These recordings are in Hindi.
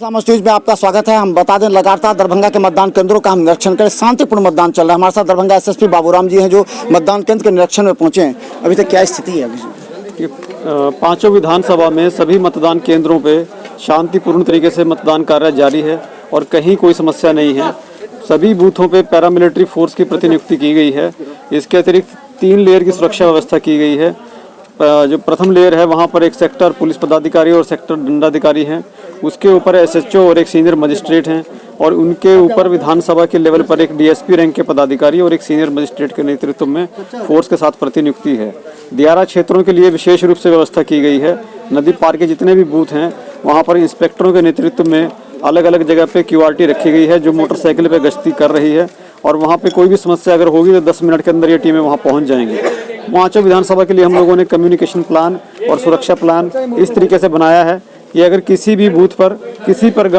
न्यूज में आपका स्वागत है। हम बता दें लगातार दरभंगा के मतदान केंद्रों का हम निरीक्षण करें। शांतिपूर्ण मतदान चल रहा है। हमारे साथ दरभंगा एसएसप बाबूराम जी हैं जो मतदान केंद्र के निरीक्षण में पहुंचे हैं। अभी तक क्या स्थिति है? कि पांचों विधानसभा में सभी मतदान केंद्रों पे शांतिपूर्ण तरीके से मतदान कार्य जारी है और कहीं कोई समस्या नहीं है। सभी बूथों पे पैरामिलिट्री फोर्स की प्रतिनियुक्ति की गई है। इसके अतिरिक्त 3 लेयर की सुरक्षा व्यवस्था की गई है। जो प्रथम लेयर है वहाँ पर एक सेक्टर पुलिस पदाधिकारी और सेक्टर दंडाधिकारी हैं। उसके ऊपर एसएचओ और एक सीनियर मजिस्ट्रेट हैं और उनके ऊपर विधानसभा के लेवल पर एक डीएसपी रैंक के पदाधिकारी और एक सीनियर मजिस्ट्रेट के नेतृत्व में फोर्स के साथ प्रतिनियुक्ति है। दियारा क्षेत्रों के लिए विशेष रूप से व्यवस्था की गई है। नदी पार के जितने भी बूथ हैं वहाँ पर इंस्पेक्टरों के नेतृत्व में अलग अलग जगह पे क्यूआरटी रखी गई है जो मोटरसाइकिल पे गश्ती कर रही है और वहाँ पे कोई भी समस्या अगर होगी तो 10 मिनट के अंदर ये टीमें वहाँ पहुँच जाएंगी। पांचों विधानसभा के लिए हम लोगों ने कम्युनिकेशन प्लान और सुरक्षा प्लान इस तरीके से बनाया है कि अगर किसी भी बूथ पर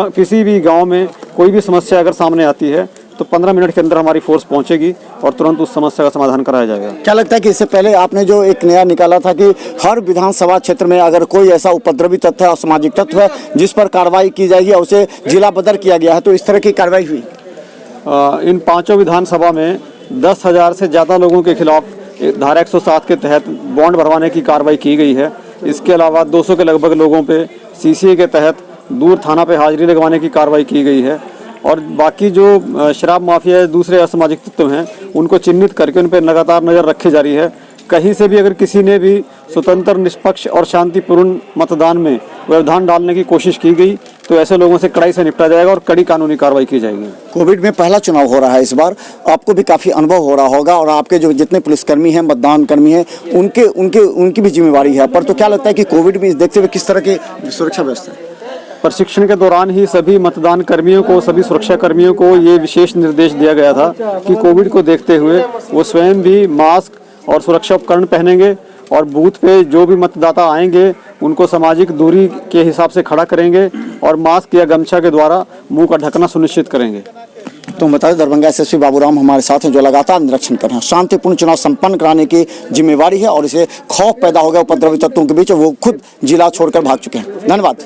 किसी भी गांव में कोई भी समस्या अगर सामने आती है तो 15 मिनट के अंदर हमारी फोर्स पहुंचेगी और तुरंत उस समस्या का समाधान कराया जाएगा। क्या लगता है कि इससे पहले आपने जो एक नया निकाला था कि हर विधानसभा क्षेत्र में अगर कोई ऐसा उपद्रवी तत्व है, असामाजिक तत्व है जिस पर कार्रवाई की जाएगी और उसे जिला बदर किया गया है, तो इस तरह की कार्रवाई हुई? इन पाँचों विधानसभा में 10,000 से ज़्यादा लोगों के खिलाफ धारा 107 के तहत बॉन्ड भरवाने की कार्रवाई की गई है। इसके अलावा 200 के लगभग लोगों पे सीसीए के तहत दूर थाना पे हाजिरी लगवाने की कार्रवाई की गई है और बाकी जो शराब माफिया या दूसरे असामाजिक तत्व हैं उनको चिन्हित करके उन पर लगातार नज़र रखी जा रही है। कहीं से भी अगर किसी ने भी स्वतंत्र, निष्पक्ष और शांतिपूर्ण मतदान में व्यवधान डालने की कोशिश की गई तो ऐसे लोगों से कड़ाई से निपटा जाएगा और कड़ी कानूनी कार्रवाई की जाएगी। कोविड में पहला चुनाव हो रहा है इस बार, आपको भी काफ़ी अनुभव हो रहा होगा और आपके जो जितने पुलिसकर्मी हैं, मतदान कर्मी हैं, उनकी भी जिम्मेवारी है। पर तो क्या लगता है कि कोविड में देखते हुए किस तरह की सुरक्षा व्यवस्था है? प्रशिक्षण के दौरान ही सभी मतदान कर्मियों को, सभी सुरक्षा कर्मियों को ये विशेष निर्देश दिया गया था कि कोविड को देखते हुए वो स्वयं भी मास्क और सुरक्षा उपकरण पहनेंगे और बूथ पे जो भी मतदाता आएंगे उनको सामाजिक दूरी के हिसाब से खड़ा करेंगे और मास्क या गमछा के द्वारा मुंह का ढकना सुनिश्चित करेंगे। तो बताइए, दरभंगा एसएसपी बाबूराम हमारे साथ हैं जो लगातार निरीक्षण कर रहे हैं। शांतिपूर्ण चुनाव संपन्न कराने की जिम्मेवारी है और इसे खौफ पैदा हो गया उपद्रवी तत्वों के बीच, वो खुद जिला छोड़कर भाग चुके हैं। धन्यवाद।